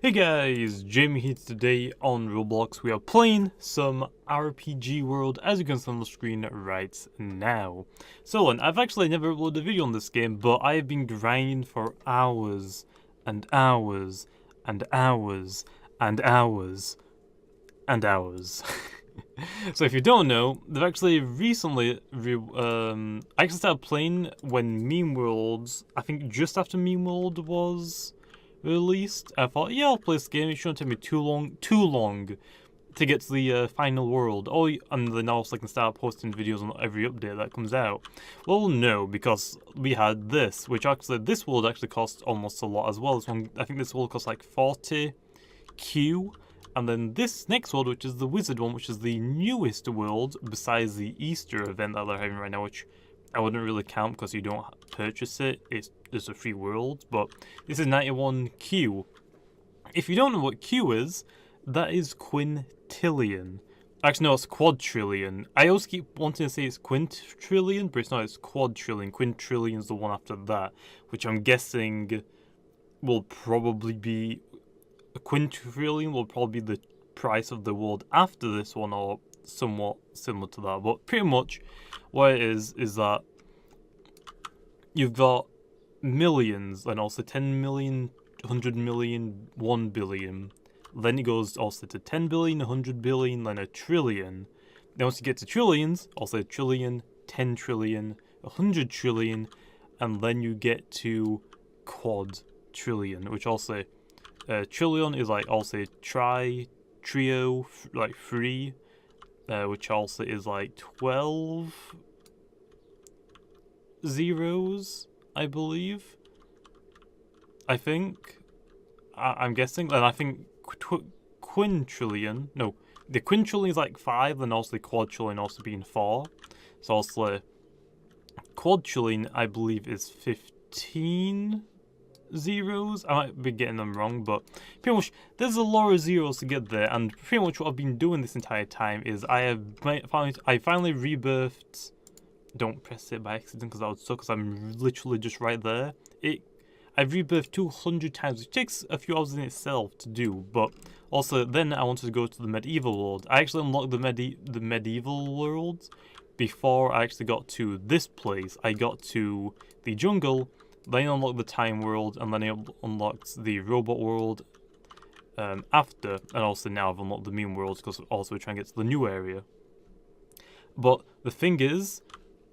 Hey guys, Jamiy here. Today on Roblox we are playing some RPG World, as you can see on the screen right now. So I've actually never uploaded a video on this game, but I have been grinding for hours and hours and hours and hours and hours. So if you don't know, they've actually recently I actually started playing when Meme Worlds, I think just after Meme World was released. I thought, yeah, I'll play this game. It shouldn't take me too long to get to the final world. Oh, and then also I can start posting videos on every update that comes out. Well, no, because we had this, which actually, this world actually costs almost a lot as well. This one, I think this world costs like 40Q. And then this next world, which is the wizard one, which is the newest world, besides the Easter event that they're having right now, which I wouldn't really count because you don't purchase it. It's just a free world, but this is 91Q. If you don't know what Q is, that is quintillion. Actually, no, it's quadrillion. I always keep wanting to say it's quintillion, but it's not, it's quadrillion. Quintillion is the one after that, which I'm guessing will probably be... A quintillion will probably be the price of the world after this one, or somewhat similar to that. But pretty much what it is that you've got millions, and also 10 million, 100 million, 1 billion. Then it goes also to 10 billion, 100 billion, then a trillion. Then once you get to trillions, also a trillion, 10 trillion, 100 trillion, and then you get to quadrillion, which also... trillion is like also trio, like 3, which also is like 12 zeros, I believe. I think. I'm guessing. And I think quintillion. No, the quintillion is like 5, and also the quadrillion also being 4. So also quadrillion, I believe, is 15 zeros. I might be getting them wrong, but pretty much there's a lot of zeros to get there, and pretty much what I've been doing this entire time is I finally rebirthed. Don't press it by accident because that would suck, because I'm literally just right there. I've rebirthed 200 times, which takes a few hours in itself to do, but also then I wanted to go to the medieval world. I actually unlocked the medieval world before I actually got to this place. I got to the jungle, then I unlocked the time world, and then I unlocked the robot world after, and also now I've unlocked the meme world because also we're trying to get to the new area. But the thing is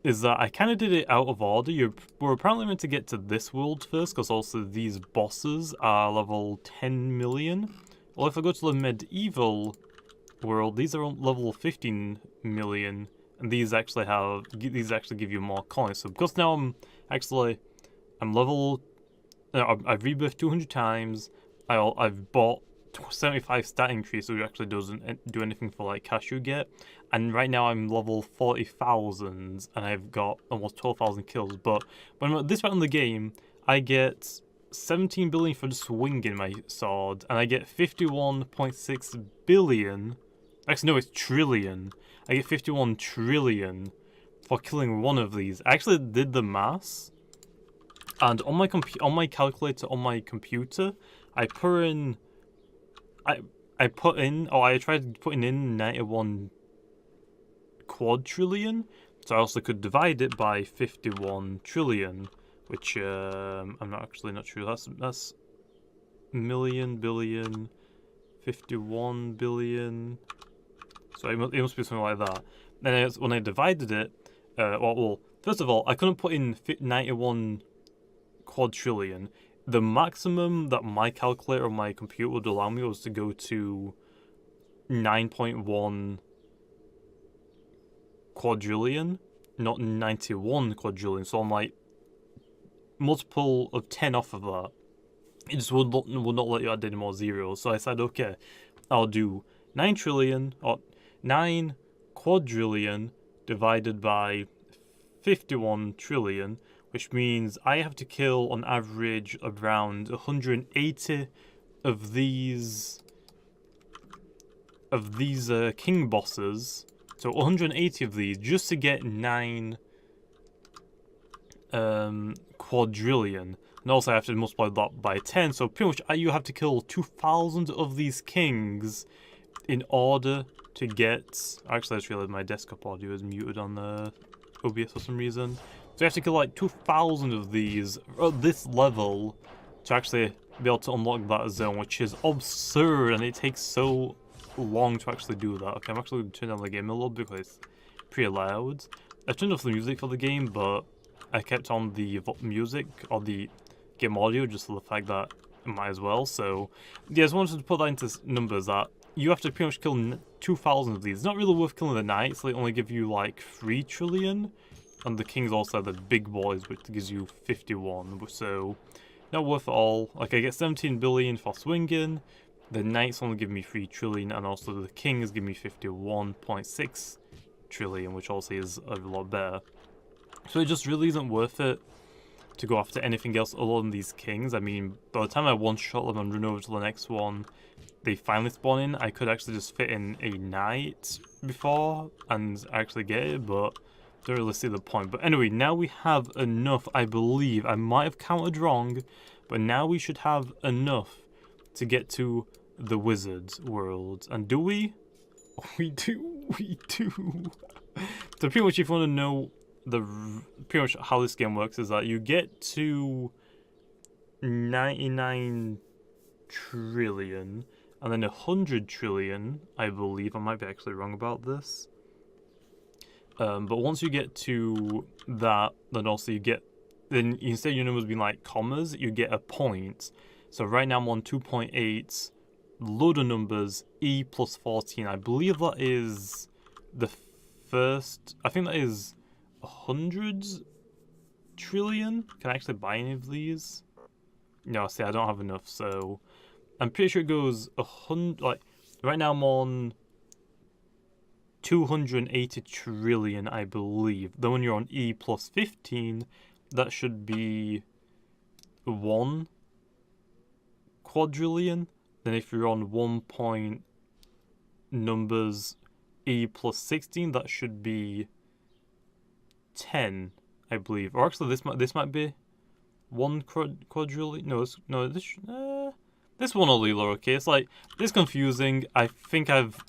that I kind of did it out of order. We're apparently meant to get to this world first, because also these bosses are level 10 million. Well, if I go to the medieval world, these are level 15 million, and these actually give you more coins. So because now I'm level... I've rebirthed 200 times. I've bought 75 stat increase, which actually doesn't do anything for like cash you get. And right now I'm level 40,000, and I've got almost 12,000 kills. But when I'm at this point in the game, I get 17 billion for just swinging my sword, and I get 51.6 billion. Actually, no, it's trillion. I get 51 trillion for killing one of these. I actually did the maths. And on my calculator on my computer, I tried putting in 91 quadrillion, so I also could divide it by 51 trillion, which I'm not sure. That's million, billion, 51 billion. So it must be something like that. Then when I divided it, well, first of all, I couldn't put in 91 quadrillion. The maximum that my calculator on my computer would allow me was to go to 9.1 quadrillion, not 91 quadrillion. So I'm like multiple of 10 off of that. It just would not let you add any more zeros. So I said, okay, I'll do 9 trillion or 9 quadrillion divided by 51 trillion, which means I have to kill on average around 180 of these king bosses. So 180 of these just to get 9 quadrillion. And also I have to multiply that by 10, so pretty much you have to kill 2,000 of these kings in order to get... Actually, I just realized my desktop audio is muted on the OBS for some reason. So you have to kill like 2,000 of these at this level to actually be able to unlock that zone, which is absurd, and it takes so long to actually do that. Okay, I'm actually going to turn down the game a little bit because it's pretty loud. I turned off the music for the game, but I kept on the music or the game audio just for the fact that it might as well. So yeah, I just wanted to put that into numbers that you have to pretty much kill 2,000 of these. It's not really worth killing the knights, they only give you like 3 trillion. And the kings also the big boys, which gives you 51. So not worth it all. Like I get 17 billion for swinging. The knights only give me 3 trillion, and also the kings give me 51.6 trillion, which also is a lot better. So it just really isn't worth it to go after anything else other than these kings. I mean, by the time I one-shot them and run over to the next one, they finally spawn in. I could actually just fit in a knight before and actually get it, but don't really see the point. But anyway, now we have enough, I believe. I might have counted wrong, but now we should have enough to get to the wizard's world. And do we? We do. We do. So pretty much if you want to know pretty much how this game works is that you get to 99 trillion and then 100 trillion, I believe. I might be actually wrong about this. But once you get to that, then also you get, then instead of your numbers being like commas, you get a point. So right now I'm on 2.8, load of numbers, E plus 14. I believe that is the first, I think that is 100 trillion. Can I actually buy any of these? No, see, I don't have enough, so I'm pretty sure it goes 100, like, right now I'm on 280 trillion, I believe. Then when you're on E plus 15, that should be 1 quadrillion. Then if you're on 1 point numbers E plus 16, that should be 10, I believe. Or actually, this might be 1 quadrillion. No, this one will be lowercase. It's like, it's confusing. I think I've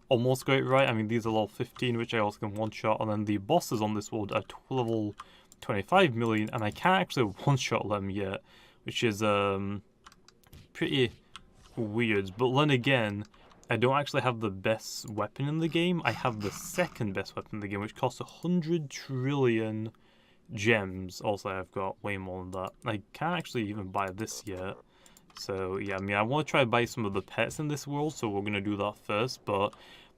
almost got it right. I mean, these are level 15, which I also can one-shot, and then the bosses on this world are level 25 million, and I can't actually one-shot them yet, which is pretty weird. But then again, I don't actually have the best weapon in the game. I have the second best weapon in the game, which costs 100 trillion gems. Also, I've got way more than that. I can't actually even buy this yet. So yeah, I mean, I want to try to buy some of the pets in this world, so we're going to do that first. But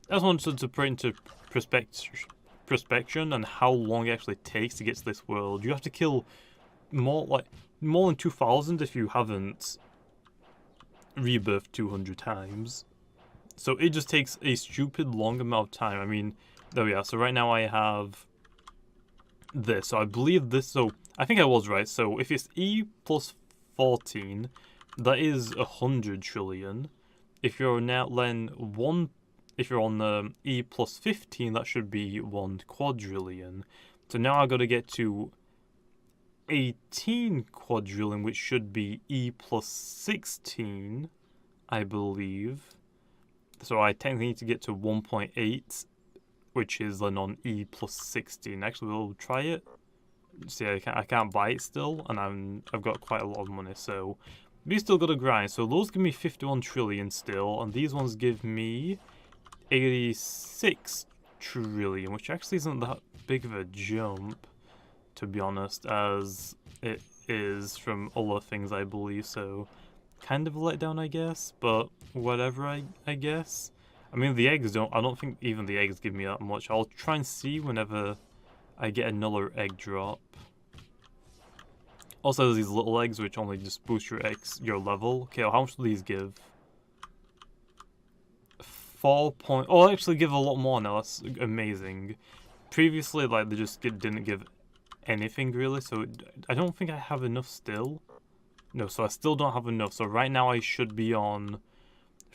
I just wanted to put into perspection and how long it actually takes to get to this world. You have to kill more than 2,000 if you haven't rebirthed 200 times. So it just takes a stupid long amount of time. I mean, there we are. So right now I have this. So I believe this. So I think I was right. So if it's E plus 14, that is 100 trillion. If you're now then if you're on E plus 15, that should be 1 quadrillion. So now I got to get to 18 quadrillion, which should be E plus 16, I believe. So I technically need to get to 1.8, which is then on E plus 16. Actually, we'll try it. See, I can't buy it still, and I've got quite a lot of money, so we still got to grind. So those give me 51 trillion still, and these ones give me 86 trillion, which actually isn't that big of a jump, to be honest, as it is from other things, I believe. So kind of a letdown, I guess, but whatever, I guess. I mean, the eggs I don't think even the eggs give me that much. I'll try and see whenever I get another egg drop. Also, there's these little eggs which only just boost your level. Okay, well, how much do these give? 4 point. Oh, they actually give a lot more now. That's amazing. Previously, like, they just didn't give anything really, so I don't think I have enough still. No, so I still don't have enough. So right now I should be on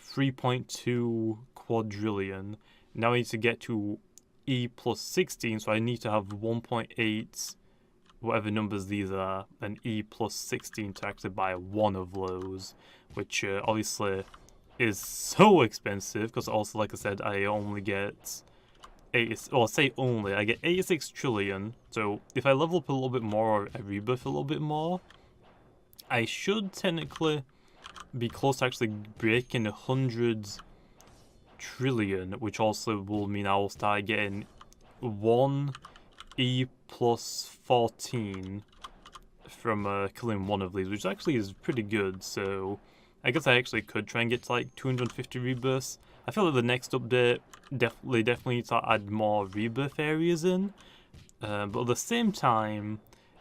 3.2 quadrillion. Now I need to get to E plus 16, so I need to have 1.8 whatever numbers these are, an E plus 16 to actually buy one of those, which obviously is so expensive, because also, like I said, I only get 80, well, I say only, I get 86 trillion, so if I level up a little bit more, or I rebirth a little bit more, I should technically be close to actually breaking 100 trillion, which also will mean I will start getting 1 E plus 14 from killing one of these, which actually is pretty good, so I guess I actually could try and get to like 250 rebirths. I feel like the next update definitely needs to add more rebirth areas in, but at the same time,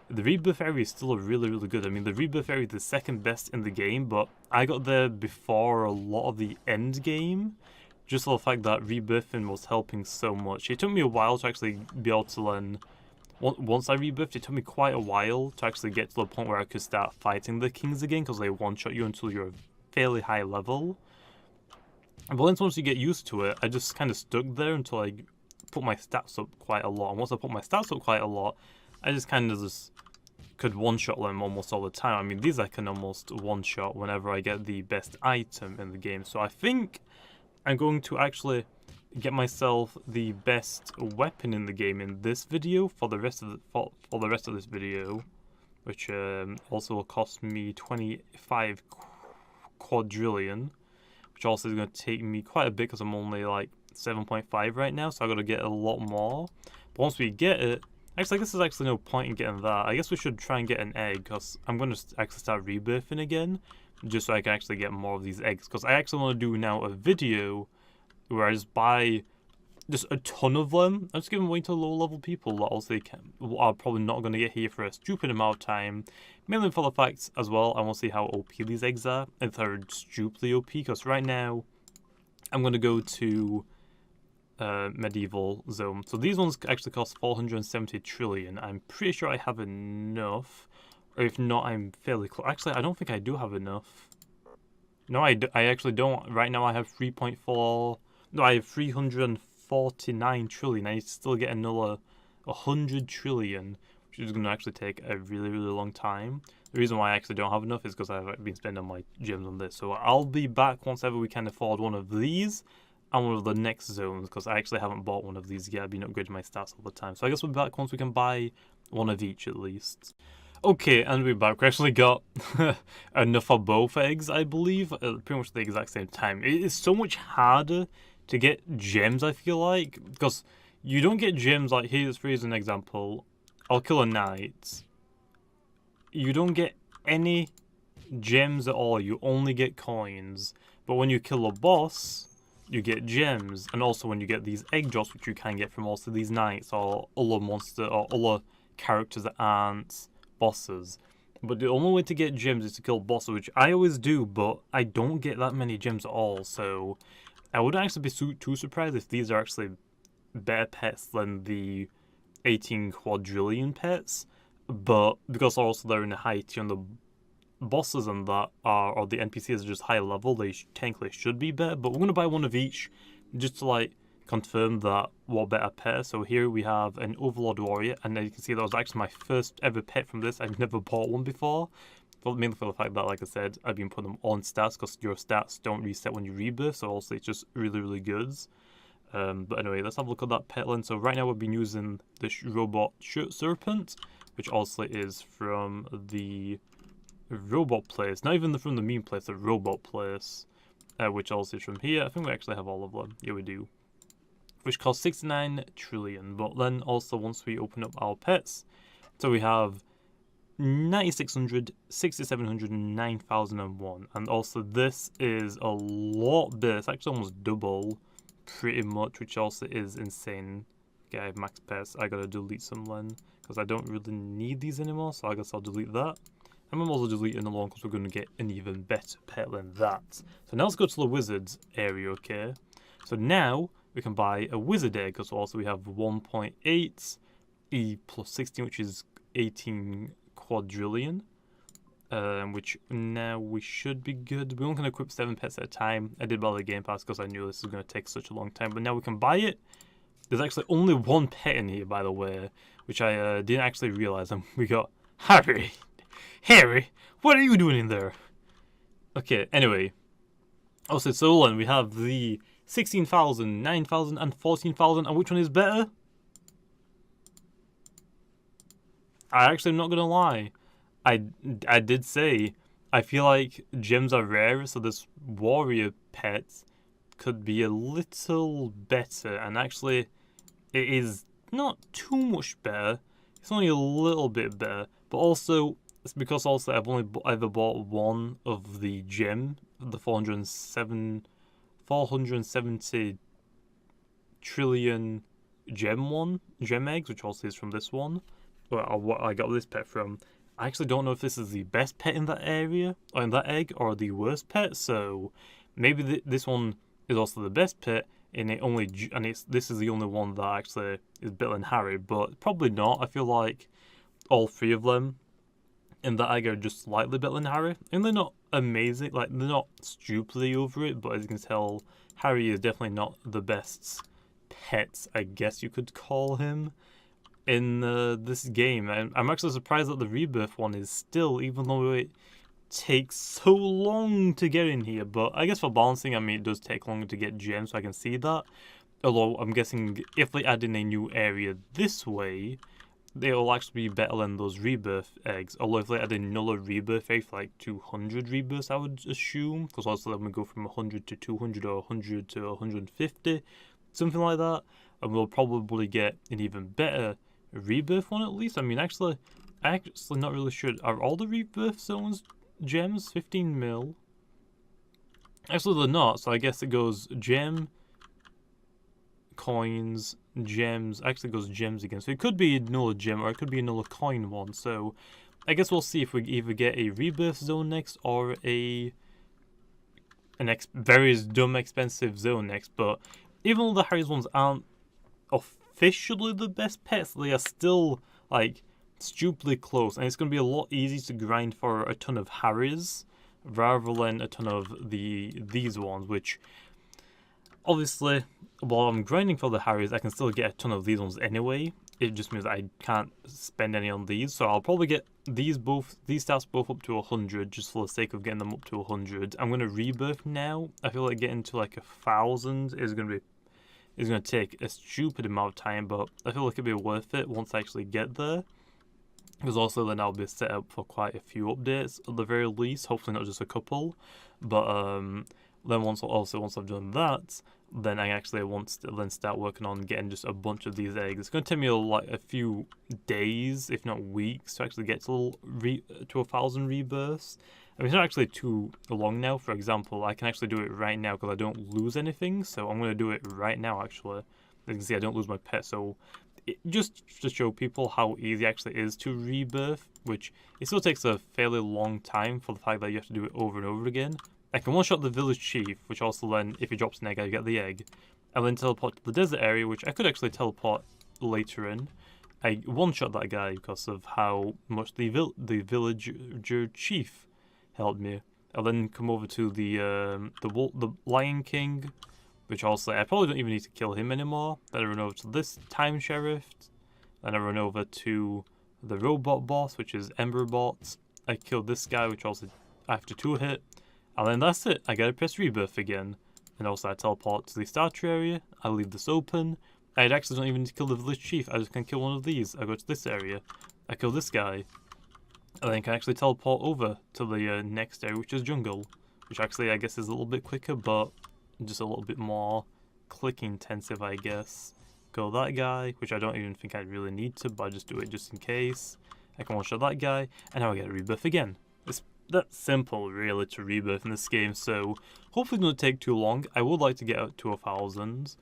the rebirth area is still really good. I mean, the rebirth area is the second best in the game, but I got there before a lot of the end game, just for the fact that rebirthing was helping so much. It took me a while to actually be able to learn. Once I rebirthed, it took me quite a while to actually get to the point where I could start fighting the kings again, because they one-shot you until you're a fairly high level. But once you get used to it, I just kind of stuck there until I put my stats up quite a lot. And once I put my stats up quite a lot, I just kind of just could one-shot them almost all the time. I mean, these I can almost one-shot whenever I get the best item in the game. So I think I'm going to actually get myself the best weapon in the game in this video for the rest of this video, which also will cost me 25 quadrillion, which also is going to take me quite a bit because I'm only like 7.5 right now, so I got to get a lot more. But once we get it, actually I guess there's actually no point in getting that. I guess we should try and get an egg, because I'm going to actually start rebirthing again, just so I can actually get more of these eggs, because I actually want to do now a video where I just buy just a ton of them. I'm just giving away to low level people that also are probably not going to get here for a stupid amount of time. Mainly for the fact as well, I want to see how OP these eggs are, if they're stupidly OP, because right now I'm going to go to medieval zone. So these ones actually cost 470 trillion. I'm pretty sure I have enough, or if not, I'm fairly close. Actually, I don't think I do have enough. No, I actually don't. Right now I have 3.4. No, I have 349 trillion. I need to still get another 100 trillion, which is going to actually take a really long time. The reason why I actually don't have enough is because I've been spending my gems on this. So I'll be back once ever we can afford one of these and one of the next zones, because I actually haven't bought one of these yet. I've been upgrading my stats all the time. So I guess we'll be back once we can buy one of each at least. Okay, and we're back. We actually got enough of both eggs, I believe, pretty much at the exact same time. It is so much harder to get gems, I feel like, because you don't get gems. Like, here's an example. I'll kill a knight. You don't get any gems at all. You only get coins. But when you kill a boss, you get gems. And also when you get these egg drops, which you can get from also these knights or other monster or other characters that aren't bosses. But the only way to get gems is to kill bosses, which I always do, but I don't get that many gems at all. So I wouldn't actually be too surprised if these are actually better pets than the 18 quadrillion pets. But because also they're in a high tier and the bosses and that are, or the NPCs are just high level, they technically should be better. But we're going to buy one of each just to like confirm that what better pet. So here we have an Overlord Warrior, and as you can see that was actually my first ever pet from this. I've never bought one before. Well, mainly for the fact that, like I said, I've been putting them on stats because your stats don't reset when you rebirth, so also it's just really good. But anyway, let's have a look at that pet line. So right now we've been using this robot serpent, which also is from the robot place. Not even from the meme place, the robot place, which also is from here. I think we actually have all of them. Yeah, we do. Which costs 69 trillion. But then also once we open up our pets, so we have 9,600, 6,700, and 9,001. And also this is a lot bigger. It's actually almost double, pretty much, which also is insane. Okay, I have max pets. I gotta delete some then, because I don't really need these anymore, so I guess I'll delete that. And I'm also deleting another one because we're going to get an even better pet than that. So now let's go to the wizards area, okay? So now we can buy a wizard egg, because also we have 1.8 E plus 16, which is 18 quadrillion, which now we should be good. We only can equip 7 pets at a time. I did buy the game pass because I knew this was going to take such a long time, but now we can buy it there's actually only one pet in here, by the way, which I didn't actually realize. And we got Harry. Harry, what are you doing in there? Okay, anyway. Also, so then we have the 16,000, 9,000, and 14,000. And which one is better? I actually am not gonna lie. I did say I feel like gems are rare, so this warrior pet could be a little better. And actually, it is not too much better. It's only a little bit better. But also, it's because also I've only ever bought one of the gem, the 470 trillion gem eggs, which also is from this one. What I got this pet from. I actually don't know if this is the best pet in that area, or in that egg, or the worst pet. So maybe this one is also the best pet, and this is the only one that actually is better than Harry. But probably not. I feel like all three of them in that egg are just slightly better than Harry, and they're not amazing. Like, they're not stupidly over it. But as you can tell, Harry is definitely not the best pet, I guess you could call him, in this game. And I'm actually surprised that the rebirth one is still, even though it takes so long to get in here. But I guess for balancing, I mean, it does take longer to get gems, so I can see that. Although I'm guessing if they add in a new area this way, they'll actually be better than those rebirth eggs. Although if they add another rebirth egg for like 200 rebirths, I would assume, because also then we go from 100 to 200 or 100 to 150, something like that, and we'll probably get an even better rebirth one at least. I mean, I'm actually not really sure. Are all the rebirth zones gems? 15 mil? Actually, they're not. So I guess it goes gem, coins, gems. Actually, it goes gems again. So it could be another gem, or it could be another coin one. So I guess we'll see if we either get a rebirth zone next, or very dumb expensive zone next. But even though the Harry's ones aren't officially the best pets, they are still like stupidly close, and it's going to be a lot easier to grind for a ton of Harrys rather than a ton of these ones, which obviously while I'm grinding for the Harrys, I can still get a ton of these ones anyway. It just means I can't spend any on these, so I'll probably get these stats both up to 100 just for the sake of getting them up to 100. I'm going to rebirth now. I feel like getting to like 1,000 is going to take a stupid amount of time, but I feel like it'll be worth it once I actually get there. Because also then I'll be set up for quite a few updates at the very least, hopefully not just a couple. But then once I've done that, then I actually want to then start working on getting just a bunch of these eggs. It's going to take me like a few days, if not weeks, to actually get to 1,000 rebirths. I mean, it's not actually too long now. For example, I can actually do it right now because I don't lose anything. So I'm going to do it right now, actually. As you can see, I don't lose my pet. So just to show people how easy it actually is to rebirth, which it still takes a fairly long time for the fact that you have to do it over and over again. I can one-shot the village chief, which also then, if he drops an egg, I get the egg. And then teleport to the desert area, which I could actually teleport later in. I one-shot that guy because of how much the villager chief helped me. I'll then come over to the Lion King, which also I probably don't even need to kill him anymore. Then I run over to this time sheriff. Then I run over to the robot boss, which is Emberbot. I killed this guy, which also after 2 hit. And then that's it. I gotta press rebirth again. And also I teleport to the statue area. I leave this open. I actually don't even need to kill the village chief. I just can kill one of these. I go to this area. I kill this guy. And then I can actually teleport over to the next area, which is jungle. Which actually I guess is a little bit quicker, but just a little bit more click intensive, I guess. Kill that guy, which I don't even think I really need to, but I just do it just in case. I can one-shot that guy, and now I get a rebirth again. It's that simple, really, to rebirth in this game, so hopefully it doesn't take too long. I would like to get out to 1,000.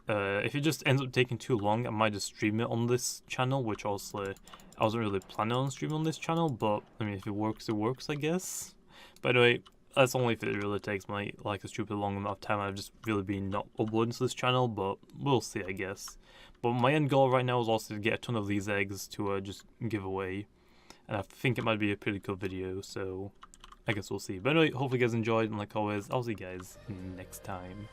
If it just ends up taking too long, I might just stream it on this channel, which also I wasn't really planning on streaming on this channel, but I mean, if it works, I guess. But anyway, that's only if it really takes me like a stupid long amount of time. I've just really been not uploading to this channel, but we'll see, I guess. But my end goal right now is also to get a ton of these eggs to just give away. And I think it might be a pretty cool video, so I guess we'll see. But anyway, hopefully you guys enjoyed, and like always, I'll see you guys next time.